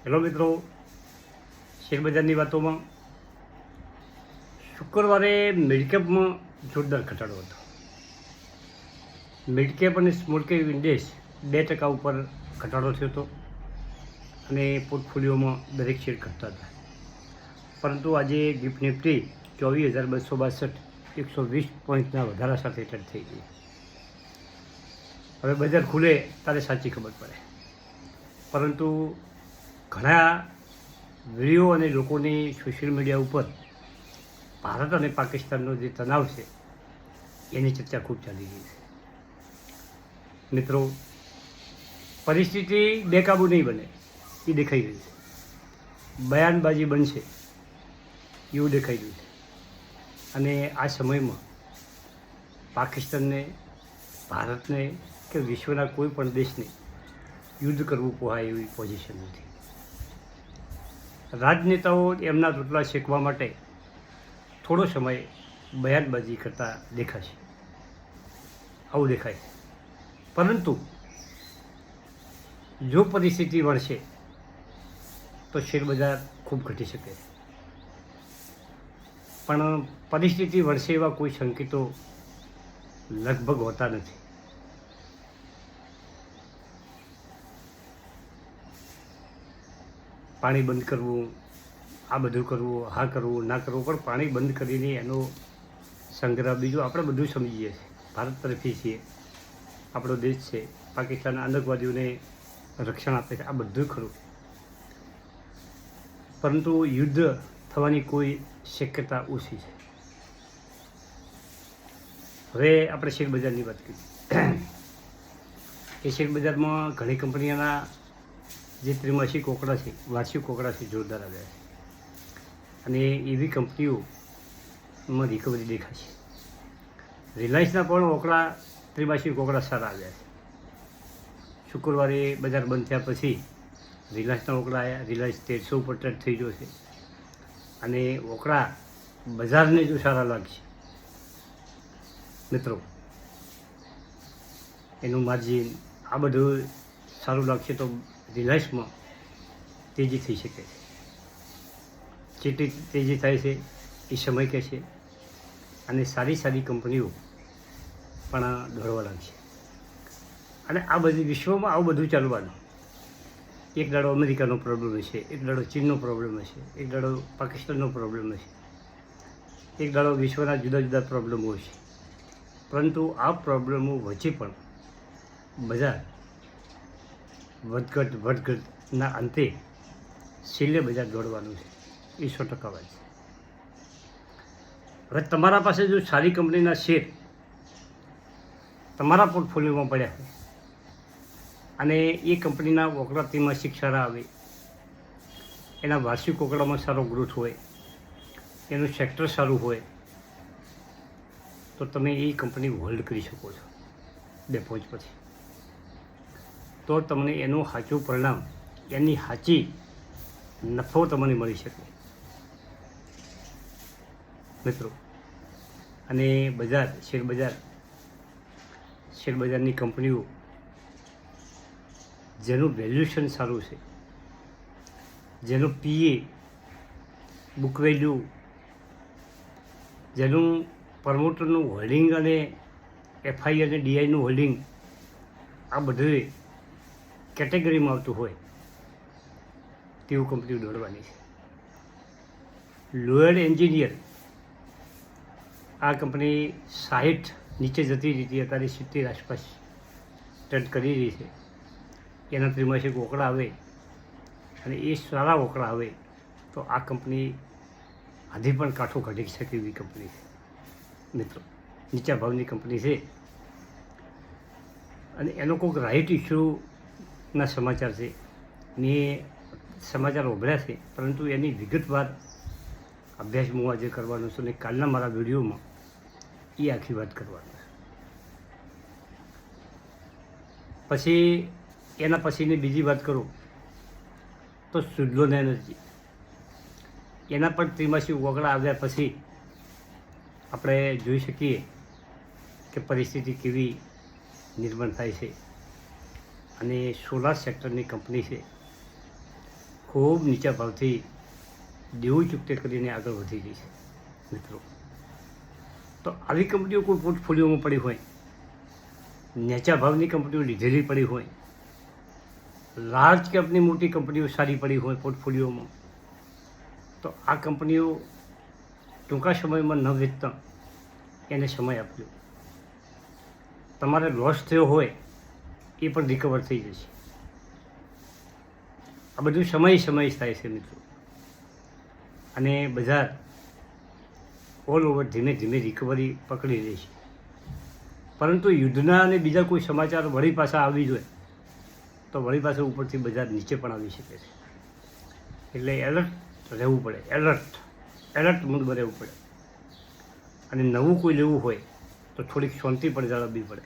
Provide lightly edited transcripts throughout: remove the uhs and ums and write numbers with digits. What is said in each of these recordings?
Hello મિત્રો, શેરબજારની વાતોમાં શુક્રવારે મિડકેપમાં જોરદાર ઘટાડો હતો. મિડકેપ અને સ્મોલ કેપ ઇન્ડેક્સ 2% ઉપર ઘટાડો થયો હતો અને પોર્ટફોલિયોમાં દરેક શેર ઘટતા હતા. પરંતુ આજે ગિફ્ટ નિફ્ટી 24,262 120 પોઈન્ટના વધારા સાથે ટ્રેડ થઈ ગઈ. હવે બજાર ખુલે ત્યારે સાચી ખબર પડે. પરંતુ ઘણા વિડીયો અને લોકોની સોશિયલ મીડિયા ઉપર ભારત અને પાકિસ્તાનનો જે તણાવ છે એની ચર્ચા ખૂબ ચાલી રહી છે. મિત્રો, પરિસ્થિતિ બેકાબૂ નહીં બને એ દેખાઈ રહ્યું છે. બયાનબાજી બનશે એવું દેખાઈ રહ્યું છે. અને આ સમયમાં પાકિસ્તાનને, ભારતને કે વિશ્વના કોઈ પણ દેશને યુદ્ધ કરવું પોહાય એવી પોઝિશન નથી. રાજનેતાઓ એમના રોટલા શેકવા માટે થોડો સમય બયાનબાજી કરતા દેખાશે, આવું દેખાય છે. પરંતુ જો પરિસ્થિતિ વળશે તો શેરબજાર ખૂબ ઘટી શકે છે. પણ પરિસ્થિતિ વળશે એવા કોઈ સંકેતો લગભગ હોતા નથી. પાણી બંધ કરવું, આ બધું કરવું, હા કરવું, ના કરવું, પણ પાણી બંધ કરીને એનો સંગ્રહ બીજું આપણે બધું સમજીએ છીએ. ભારત તરફથી છીએ, આપણો દેશ છે, પાકિસ્તાન આતંકવાદીઓને રક્ષણ આપે છે, આ બધું ખરું. પરંતુ યુદ્ધ થવાની કોઈ શક્યતા ઓછી છે. હવે આપણે શેરબજારની વાત કરીએ. એ શેરબજારમાં ઘણી કંપનીઓના જે ત્રિમાસિક આંકડા છે, વાર્ષિક આંકડા છે, જોરદાર આવ્યા છે. અને એવી કંપનીઓમાં રિકવરી દેખાશે. રિલાયન્સના પણ આંકડા, ત્રિમાસિક આંકડા સારા આવ્યા છે. શુક્રવારે બજાર બંધ થયા પછી રિલાયન્સના આંકડા આવ્યા. રિલાયન્સ 1300 ઉપર ટ્રેડ થઈ ગયો છે. અને આંકડા બજારને જો સારા લાગશે મિત્રો, એનું માર્જિન આ બધું સારું લાગશે તો રિલાયન્સમાં તેજી થઈ શકે છે. જેટલી તેજી થાય છે એ સમય કહેશે. અને સારી સારી કંપનીઓ પણ દોડવા લાગશે. અને આ બધી વિશ્વમાં આવું બધું ચાલવાનું. એક દાડો અમેરિકાનો પ્રોબ્લેમ હશે, એક દાડો ચીનનો પ્રોબ્લેમ હશે, એક દાડો પાકિસ્તાનનો પ્રોબ્લેમ હશે, એક દાડો વિશ્વના જુદા જુદા પ્રોબ્લેમો હશે. પરંતુ આ પ્રોબ્લેમો વચ્ચે પણ બજાર વધઘટના અંતે છેલ્લે બજાર દોડવાનું છે, એ 100% વાત છે. હવે તમારા પાસે જો સારી કંપનીના શેર તમારા પોર્ટફોલિયોમાં પડ્યા હોય અને એ કંપનીના આંકડા ત્રિમાસિક સારા આવે, એના વાર્ષિક આંકડામાં સારો ગ્રોથ હોય, એનું સેક્ટર સારું હોય, તો તમે એ કંપની હોલ્ડ કરી શકો છો ડેપોઝ પછી. તો તમને એનું સાચું પરિણામ, એની સાચી નફો તમને મળી શકે મિત્રો. અને બજાર, શેરબજારની કંપનીઓ જેનું વેલ્યુએશન સારું છે, જેનું પીએ, બુક વેલ્યુ, જેનું પ્રમોટરનું હોલ્ડિંગ અને એફઆઈ અને ડીઆઈનું હોલ્ડિંગ આ બધું કેટેગરીમાં આવતું હોય તેવું કંપનીઓ દોડવાની છે. લોયડ એન્જિનિયર, આ કંપની 60 નીચે જતી હતી, અત્યારે 70 આસપાસ ટ્રેડ કરી રહી છે. એના ત્રિમાસિક આંકડા આવે અને એ સારા આંકડા આવે તો આ કંપની હજી પણ કાઠું કાઢી શકે એવી કંપની છે મિત્રો. નીચા ભાવની કંપની છે અને એનો કોઈક રાઇટ ઇસ્યુના સમાચાર છે. ને સમાચાર ઉભર્યા છે, પરંતુ એની વિગતવાર અભ્યાસ હું આજે કરવાનો છું. અને કાલના મારા વિડીયોમાં એ આખી વાત કરવાનો છે. પછી એના પછીની બીજી વાત કરું તો સુઝલોન એનર્જી, એના પણ ત્રિમાસિક આંકડા આવ્યા પછી આપણે જોઈ શકીએ કે પરિસ્થિતિ કેવી નિર્માણ થાય છે. અને સોલાર સેક્ટરની કંપની છે. ખૂબ નીચા ભાવથી દેવું ચૂકતે કરીને આગળ વધી ગઈ છે મિત્રો. તો આવી કંપનીઓ કોઈ પોર્ટફોલિયોમાં પડી હોય, નીચા ભાવની કંપનીઓ લીધેલી પડી હોય, લાર્જ કેપની મોટી કંપનીઓ સારી પડી હોય પોર્ટફોલિયોમાં, તો આ કંપનીઓ ટૂંકા સમયમાં ન વેચતા એને સમય આપજો. તમારે લોસ થયો હોય એ પણ રિકવર થઈ જશે. આ બધું સમય થાય છે મિત્રો. અને બજાર ઓલ ઓવર ધીમે ધીમે રિકવરી પકડી લે છે. પરંતુ યુદ્ધના અને બીજા કોઈ સમાચાર વળી પાછા આવી જોઈએ તો વળી પાછા ઉપરથી બજાર નીચે પણ આવી શકે છે. એટલે એલર્ટ રહેવું પડે, એલર્ટ મૂડમાં રહેવું પડે. અને નવું કોઈ લેવું હોય તો થોડીક શાંતિ પણ જાળવવી પડે,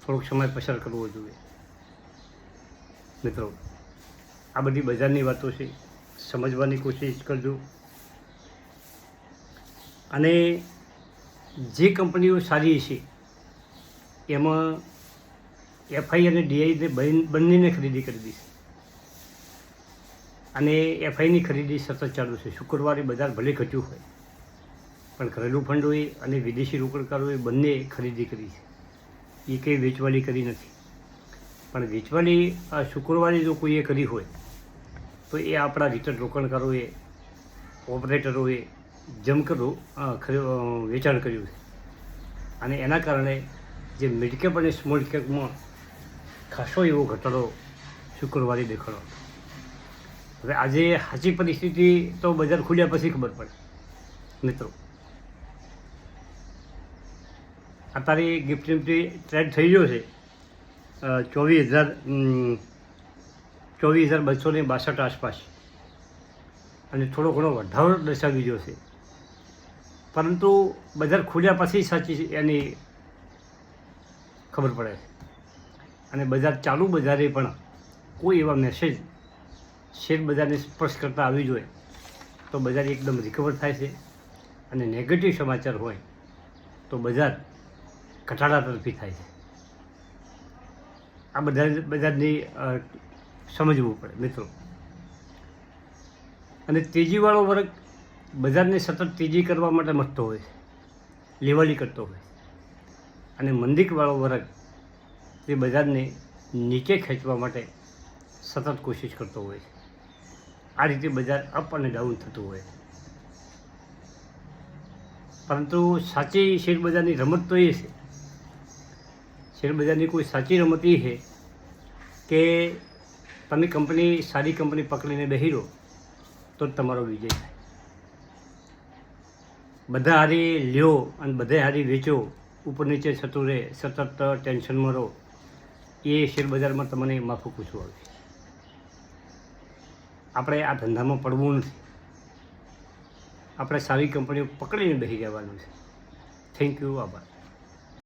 થોડોક સમય પસાર કરવો જોઈએ મિત્રો. આ બધી બજારની વાતો છે, સમજવાની કોશિશ કરજો. અને જે કંપનીઓ સારી છે એમાં એફઆઈ અને ડીઆઈને બંનેને ખરીદી કરી દીધી. અને એફઆઈની ખરીદી સતત ચાલુ છે. શુક્રવારે બજાર ભલે ઘટ્યું હોય પણ ઘરેલું ફંડોએ અને વિદેશી રોકાણકારોએ બંને ખરીદી કરી છે. એ કંઈ વેચવાલી કરી નથી. પણ વેચવાલી શુક્રવારે જો કોઈએ કરી હોય તો એ આપણા રિટેલ રોકાણકારોએ, ઓપરેટરોએ જમકર વેચાણ કર્યું છે. અને એના કારણે જે મિડ કેપ અને સ્મોલ કેપમાં ખાસો એવો ઘટાડો શુક્રવારે દેખાડો. હવે આજે સાચી પરિસ્થિતિ તો બજાર ખુલ્યા પછી ખબર પડે મિત્રો. અત્યારે ગિફ્ટ નિફ્ટી ટ્રેડ થઈ ગયો છે 24,262 આસપાસ, અને થોડો ઘણો વધારો દર્શાવી રહ્યો છે. પરંતુ બજાર ખુલ્યા પછી સાચી એની ખબર પડે છે. અને બજાર ચાલુ બજારે પણ કોઈ એવા મેસેજ શેર બજારને સ્પર્શ કરતા આવી જોઈએ તો બજાર એકદમ રિકવર થાય છે. અને નેગેટિવ સમાચાર હોય તો બજાર ઘટાડા તરફી થાય છે. આ બજારની સમજવું પડે મિત્રો. અને તેજીવાળો વર્ગ બજારને સતત તેજી કરવા માટે મથતો હોય છે, લેવલી કરતો હોય. અને મંદીવાળો વર્ગ તે બજારને નીચે ખેંચવા માટે સતત કોશિશ કરતો હોય છે. આ રીતે બજાર અપ અને ડાઉન થતું હોય. પરંતુ સાચી શેરબજારની રમત તો એ છે, શેરબજારની કોઈ સાચી રમત એ છે કે તમે સારી કંપની પકડીને બેસી રહો તો જ તમારો વિજય થાય. બધા હારી લ્યો અને બધે હારી વેચો, ઉપર નીચે થતું રહે, સતત ટેન્શનમાં રહો, એ શેરબજારમાં તમને માફક પૂછવું આવે. આપણે આ ધંધામાં પડવું નથી. આપણે સારી કંપનીઓ પકડીને બેસી જવાનું છે. Thank you. આભાર.